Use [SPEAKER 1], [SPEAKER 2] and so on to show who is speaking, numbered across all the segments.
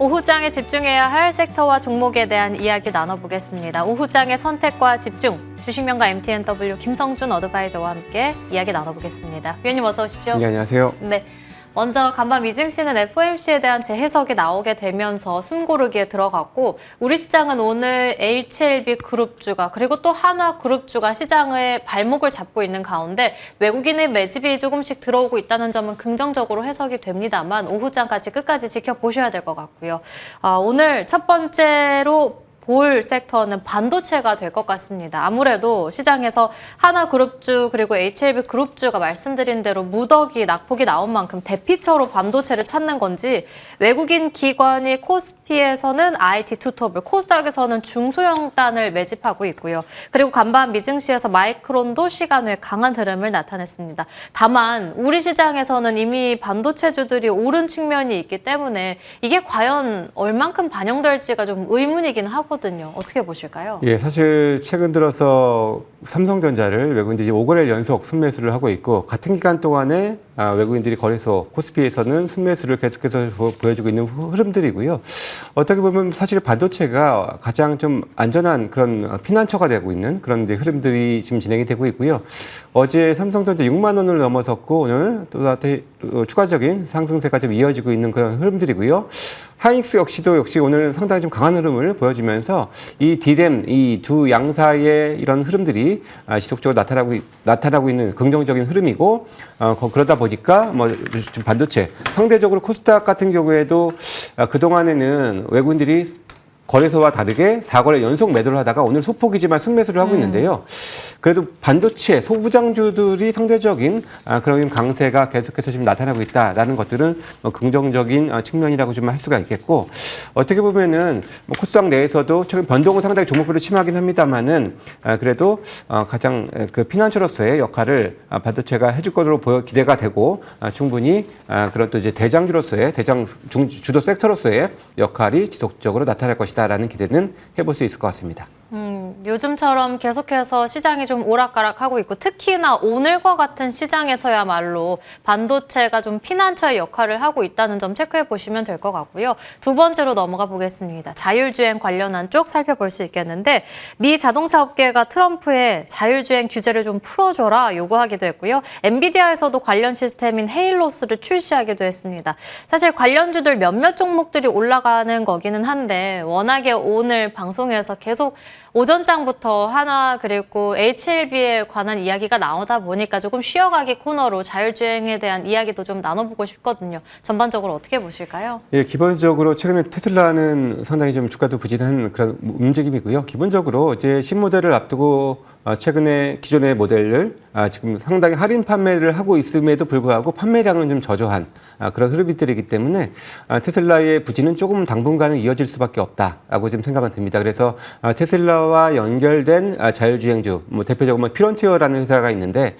[SPEAKER 1] 오후장에 집중해야 할 섹터와 종목에 대한 이야기 나눠보겠습니다. 오후장의 선택과 집중, 주식명가 MTNW 김성준 어드바이저와 함께 이야기 나눠보겠습니다. 위원님 어서 오십시오.
[SPEAKER 2] 네, 안녕하세요.
[SPEAKER 1] 네. 먼저 간밤 이증시는 FOMC에 대한 재해석이 나오게 되면서 숨고르기에 들어갔고 우리 시장은 오늘 HLB 그룹주가 그리고 또 한화 그룹주가 시장의 발목을 잡고 있는 가운데 외국인의 매집이 조금씩 들어오고 있다는 점은 긍정적으로 해석이 됩니다만 오후장까지 끝까지 지켜보셔야 될 것 같고요. 오늘 첫 번째로 볼 섹터는 반도체가 될 것 같습니다. 아무래도 시장에서 하나그룹주 그리고 HLB 그룹주가 말씀드린 대로 무더기, 낙폭이 나온 만큼 대피처로 반도체를 찾는 건지 외국인 기관이 코스피에서는 IT 투톱을, 코스닥에서는 중소형단을 매집하고 있고요. 그리고 간밤 미증시에서 마이크론도 시간 외 강한 흐름을 나타냈습니다. 다만 우리 시장에서는 이미 반도체주들이 오른 측면이 있기 때문에 이게 과연 얼만큼 반영될지가 좀 의문이긴 하거든요. 어떻게 보실까요?
[SPEAKER 2] 예, 사실 최근 들어서 삼성전자를 외국인들이 5거래일 연속 순매수를 하고 있고 같은 기간 동안에 외국인들이 거래소 코스피에서는 순매수를 계속해서 보여주고 있는 흐름들이고요. 어떻게 보면 사실 반도체가 가장 좀 안전한 그런 피난처가 되고 있는 그런 흐름들이 지금 진행이 되고 있고요. 어제 삼성전자 6만 원을 넘어섰고 오늘 또 추가적인 상승세가 좀 이어지고 있는 그런 흐름들이고요. 하이닉스 역시도 오늘 상당히 좀 강한 흐름을 보여주면서 이 D램, 이 두 양사의 이런 흐름들이 지속적으로 나타나고 있는 긍정적인 흐름이고, 그러다 보니까 좀 반도체, 상대적으로 코스닥 같은 경우에도 그동안에는 외국인들이 거래소와 다르게 4거래 연속 매도를 하다가 오늘 소폭이지만 순매수를 하고 있는데요. 그래도 반도체 소부장주들이 상대적인 그런 강세가 계속해서 지금 나타나고 있다라는 것들은 긍정적인 측면이라고 좀 할 수가 있겠고, 어떻게 보면은 코스닥 내에서도 최근 변동은 상당히 종목별로 심하긴 합니다만은 그래도 가장 그 피난처로서의 역할을 반도체가 해줄 것으로 기대가 되고, 충분히 그런 또 이제 대장주로서의 주도 섹터로서의 역할이 지속적으로 나타날 것이다. 라는 기대는 해볼 수 있을 것 같습니다.
[SPEAKER 1] 요즘처럼 계속해서 시장이 좀 오락가락하고 있고 특히나 오늘과 같은 시장에서야말로 반도체가 좀 피난처의 역할을 하고 있다는 점 체크해 보시면 될 것 같고요. 두 번째로 넘어가 보겠습니다. 자율주행 관련한 쪽 살펴볼 수 있겠는데 미 자동차 업계가 트럼프의 자율주행 규제를 좀 풀어줘라 요구하기도 했고요. 엔비디아에서도 관련 시스템인 헤일로스를 출시하기도 했습니다. 사실 관련주들 몇몇 종목들이 올라가는 거기는 한데 워낙에 오늘 방송에서 계속 오전장부터 한화 그리고 HLB에 관한 이야기가 나오다 보니까 조금 쉬어가기 코너로 자율주행에 대한 이야기도 좀 나눠보고 싶거든요. 전반적으로 어떻게 보실까요?
[SPEAKER 2] 예, 기본적으로 최근에 테슬라는 상당히 좀 주가도 부진한 그런 움직임이고요. 기본적으로 이제 신모델을 앞두고 최근에 기존의 모델을 지금 상당히 할인 판매를 하고 있음에도 불구하고 판매량은 좀 저조한 그런 흐름들이기 때문에 테슬라의 부진은 조금 당분간은 이어질 수밖에 없다라고 지금 생각은 듭니다. 그래서 테슬라와 연결된 자율주행주, 대표적으로 피런티어라는 회사가 있는데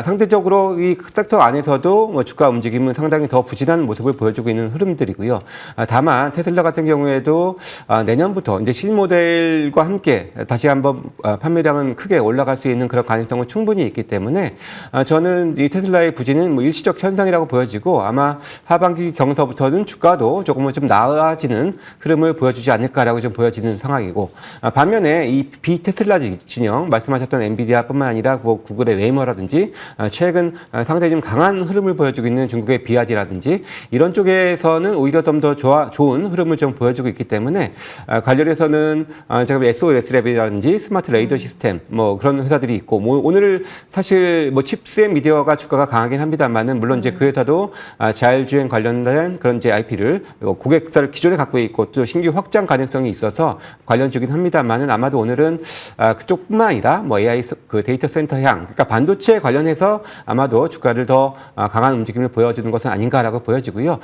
[SPEAKER 2] 상대적으로 이 섹터 안에서도 주가 움직임은 상당히 더 부진한 모습을 보여주고 있는 흐름들이고요. 다만 테슬라 같은 경우에도 내년부터 이제 신모델과 함께 다시 한번 판매량은 크게 올라갈 수 있는 그런 가능성은 충분히 있기 때문에 저는 이 테슬라의 부진은 일시적 현상이라고 보여지고 아마 하반기 경서부터는 주가도 조금은 좀 나아지는 흐름을 보여주지 않을까라고 좀 보여지는 상황이고, 반면에 이 비테슬라 진영 말씀하셨던 엔비디아뿐만 아니라 구글의 웨이머라든지 최근 상당히 좀 강한 흐름을 보여주고 있는 중국의 비아디라든지 이런 쪽에서는 오히려 좀 더 좋은 흐름을 좀 보여주고 있기 때문에 관련해서는 제가 SOS랩이라든지 스마트 레이더 시스템 그런 회사들이 있고 오늘 사실 칩스앤 미디어가 주가가 강하긴 합니다만은 물론 이제 그 회사도 자율주행 관련된 그런 이제 IP를 고객사를 기존에 갖고 있고 또 신규 확장 가능성이 있어서 관련주긴 합니다만은 아마도 오늘은 그쪽뿐만 아니라 AI 그 데이터 센터향, 그러니까 반도체 관련해서 아마도 주가를 더 강한 움직임을 보여주는 것은 아닌가라고 보여지고요.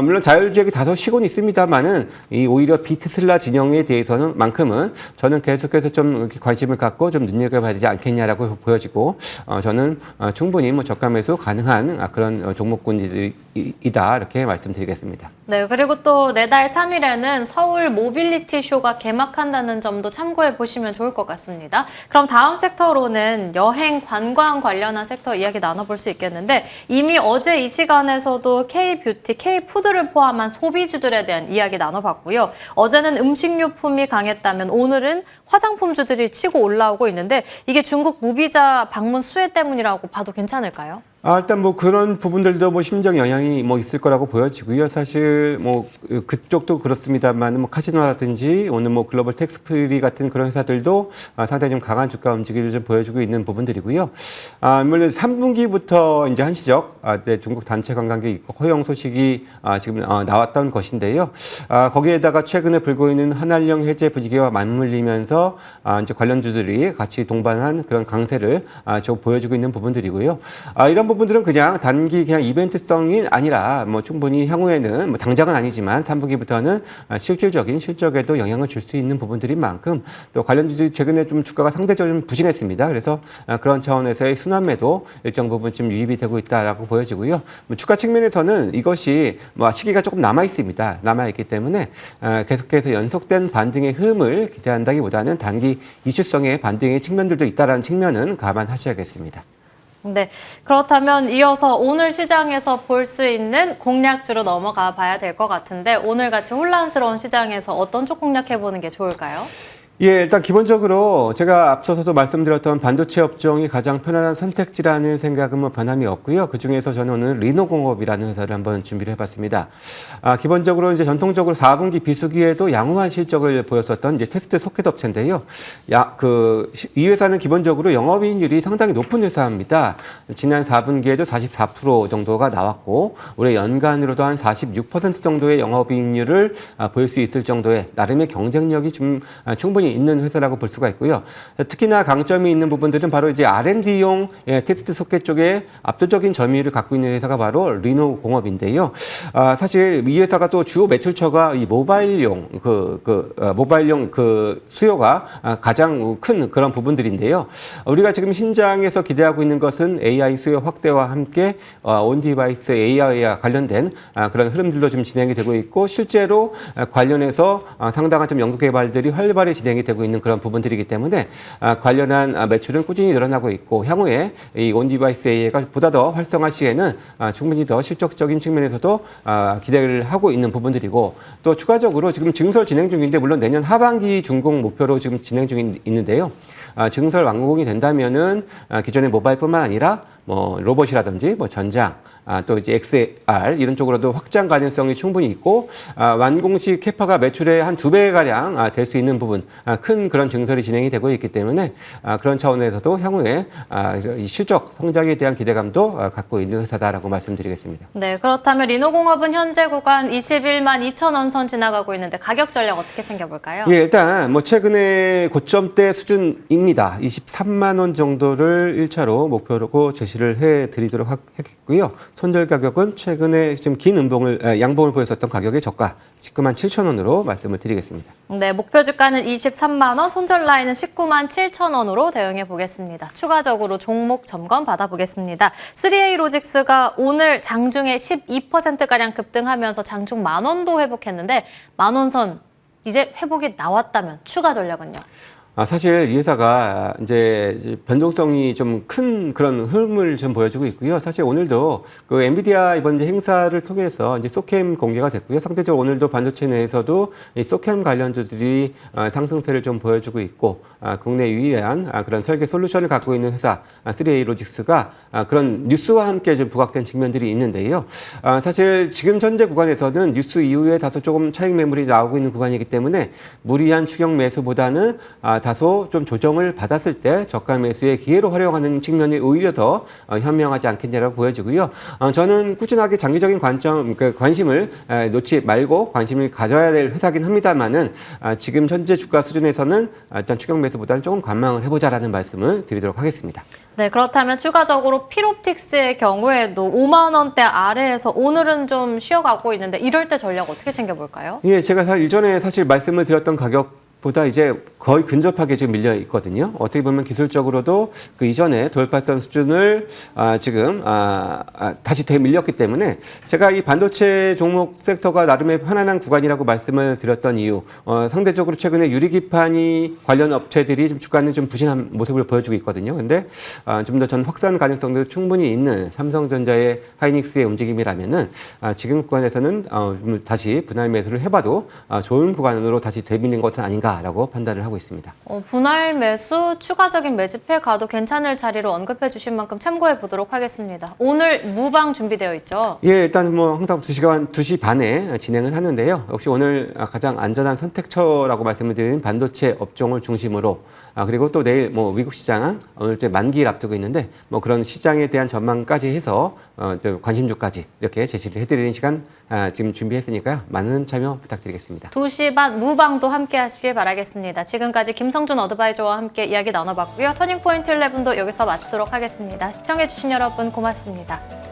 [SPEAKER 2] 물론 자율주행이 다소 쉬고는 있습니다만은 이 오히려 비테슬라 진영에 대해서는 만큼은 저는 계속해서 좀 관심을 갖고 좀 눈여겨봐야 되지 않겠냐라고 보여지고 저는 충분히 뭐 저가 매수 가능한 그런 종목군이다 이렇게 말씀드리겠습니다.
[SPEAKER 1] 네, 그리고 또 내달 3일에는 서울 모빌리티 쇼가 개막한다는 점도 참고해 보시면 좋을 것 같습니다. 그럼 다음 섹터로는 여행, 관광 관련한 섹터 이야기 나눠볼 수 있겠는데 이미 어제 이 시간에서도 K뷰티, K푸드를 포함한 소비주들에 대한 이야기 나눠봤고요. 어제는 음식료품이 강했다면 오늘은 화장품주들이 치고 올라오고 있는데 이게 중국 무비자 방문 수혜 때문이라고 봐도 괜찮을까요?
[SPEAKER 2] 일단 뭐 그런 부분들도 뭐 심적 영향이 뭐 있을 거라고 보여지고요. 사실 뭐 그쪽도 그렇습니다만 뭐 카지노라든지 오늘 뭐 글로벌 텍스프리 같은 그런 회사들도 상당히 좀 강한 주가 움직임을 좀 보여주고 있는 부분들이고요. 물론 3분기부터 이제 한시적 중국 단체 관광객 허용 소식이 지금 나왔던 것인데요. 거기에다가 최근에 불고 있는 한한령 해제 분위기와 맞물리면서 이제 관련주들이 같이 동반한 그런 강세를 좀 보여주고 있는 부분들이고요. 이런 부분들은 그냥 단기 그냥 이벤트성이 아니라 뭐 충분히 향후에는 뭐 당장은 아니지만 3분기부터는 실질적인 실적에도 영향을 줄 수 있는 부분들인 만큼 또 관련주들이 최근에 좀 주가가 상대적으로 좀 부진했습니다. 그래서 그런 차원에서의 순환매도 일정 부분 좀 유입이 되고 있다라고 보여지고요. 뭐 주가 측면에서는 이것이 뭐 시기가 조금 남아 있습니다. 남아 있기 때문에 계속해서 연속된 반등의 흐름을 기대한다기보다는 단기 이슈성의 반등의 측면들도 있다라는 측면은 감안하셔야겠습니다.
[SPEAKER 1] 네, 그렇다면 이어서 오늘 시장에서 볼 수 있는 공략주로 넘어가 봐야 될 것 같은데 오늘같이 혼란스러운 시장에서 어떤 쪽 공략해보는 게 좋을까요?
[SPEAKER 2] 예, 일단 기본적으로 제가 앞서서도 말씀드렸던 반도체 업종이 가장 편안한 선택지라는 생각은 뭐 변함이 없고요. 그중에서 저는 오늘 리노공업이라는 회사를 한번 준비를 해봤습니다. 기본적으로 이제 전통적으로 4분기 비수기에도 양호한 실적을 보였었던 이제 테스트 소켓 업체인데요. 이 회사는 기본적으로 영업이익률이 상당히 높은 회사입니다. 지난 4분기에도 44% 정도가 나왔고 올해 연간으로도 한 46% 정도의 영업이익률을 보일 수 있을 정도의 나름의 경쟁력이 좀 충분히 있는 회사라고 볼 수가 있고요. 특히나 강점이 있는 부분들은 바로 이제 R&D용 테스트 소켓 쪽에 압도적인 점유율을 갖고 있는 회사가 바로 리노공업인데요. 사실 이 회사가 또 주요 매출처가 이 모바일용 모바일용 수요가 가장 큰 그런 부분들인데요. 우리가 지금 신장에서 기대하고 있는 것은 AI 수요 확대와 함께 온 디바이스 AI와 관련된 그런 흐름들로 좀 진행이 되고 있고 실제로 관련해서 상당한 좀 연구 개발들이 활발히 진행이 되고 있는 그런 부분들이기 때문에 관련한 매출은 꾸준히 늘어나고 있고 향후에 이 온디바이스 AI가 보다 더 활성화 시에는 충분히 더 실적적인 측면에서도 기대를 하고 있는 부분들이고 또 추가적으로 지금 증설 진행 중인데 물론 내년 하반기 준공 목표로 지금 진행 중인 있는데요. 증설 완공이 된다면은 기존의 모바일뿐만 아니라 뭐 로봇이라든지 뭐 전장 또 이제 XR 이런 쪽으로도 확장 가능성이 충분히 있고 완공 시 캐파가 매출의 한 2배 가량 될 수 있는 부분 큰 그런 증설이 진행이 되고 있기 때문에 그런 차원에서도 향후에 이 실적 성장에 대한 기대감도 갖고 있는 회사다라고 말씀드리겠습니다.
[SPEAKER 1] 네, 그렇다면 리노공업은 현재 구간 21만 2천 원 선 지나가고 있는데 가격 전략 어떻게 챙겨볼까요?
[SPEAKER 2] 예, 일단 뭐 최근에 고점대 수준입니다. 23만 원 정도를 1차로 목표로 제시를 해드리도록 하겠고요. 손절 가격은 최근에 좀 긴 양봉을 보였었던 가격의 저가 19만 7천 원으로 말씀을 드리겠습니다.
[SPEAKER 1] 네, 목표 주가는 23만 원, 손절 라인은 19만 7천 원으로 대응해 보겠습니다. 추가적으로 종목 점검 받아보겠습니다. 3A 로직스가 오늘 장중에 12%가량 급등하면서 장중 10,000원도 회복했는데 10,000원 선 이제 회복이 나왔다면 추가 전략은요?
[SPEAKER 2] 사실 이 회사가 이제 변동성이 좀 큰 그런 흐름을 좀 보여주고 있고요. 사실 오늘도 그 엔비디아 이번 행사를 통해서 이제 소캠 공개가 됐고요. 상대적으로 오늘도 반도체 내에서도 이 소캠 관련주들이 상승세를 좀 보여주고 있고 국내 유일한 그런 설계 솔루션을 갖고 있는 회사 3A 로직스가 그런 뉴스와 함께 좀 부각된 측면들이 있는데요. 사실 지금 현재 구간에서는 뉴스 이후에 다소 조금 차익 매물이 나오고 있는 구간이기 때문에 무리한 추격 매수보다는 다소 좀 조정을 받았을 때 저가 매수의 기회로 활용하는 측면이 오히려 더 현명하지 않겠냐라고 보여지고요. 저는 꾸준하게 장기적인 관심을 놓지 말고 관심을 가져야 될 회사긴 합니다만은 지금 현재 주가 수준에서는 일단 추격 매수보다는 조금 관망을 해보자라는 말씀을 드리도록 하겠습니다.
[SPEAKER 1] 네, 그렇다면 추가적으로 필옵틱스의 경우에도 5만 원대 아래에서 오늘은 좀 쉬어가고 있는데 이럴 때 전략 어떻게 챙겨볼까요?
[SPEAKER 2] 예, 제가 일전에 사실 말씀을 드렸던 가격 보다 이제 거의 근접하게 지금 밀려 있거든요. 어떻게 보면 기술적으로도 그 이전에 돌파했던 수준을 지금 다시 되밀렸기 때문에 제가 이 반도체 종목 섹터가 나름의 편안한 구간이라고 말씀을 드렸던 이유, 상대적으로 최근에 유리기판이 관련 업체들이 좀 주가는 좀 부진한 모습을 보여주고 있거든요. 근데 좀 더 전 확산 가능성도 충분히 있는 삼성전자의 하이닉스의 움직임이라면은 지금 구간에서는 좀 다시 분할 매수를 해봐도 좋은 구간으로 다시 되밀린 것은 아닌가라고 판단을 하고 있습니다.
[SPEAKER 1] 분할 매수, 추가적인 매집해 가도 괜찮을 자리로 언급해 주신 만큼 참고해 보도록 하겠습니다. 오늘 무방 준비되어 있죠?
[SPEAKER 2] 예, 일단 뭐 항상 2시 반에 진행을 하는데요. 역시 오늘 가장 안전한 선택처라고 말씀을 드린 반도체 업종을 중심으로 그리고 또 내일 뭐 미국 시장 오늘 때 만기를 앞두고 있는데 뭐 그런 시장에 대한 전망까지 해서 관심주까지 이렇게 제시를 해드리는 시간 지금 준비했으니까요. 많은 참여 부탁드리겠습니다.
[SPEAKER 1] 2시 반 무방도 함께 하시길 바라겠습니다. 지금까지 김성준 어드바이저와 함께 이야기 나눠봤고요. 터닝포인트 11도 여기서 마치도록 하겠습니다. 시청해주신 여러분 고맙습니다.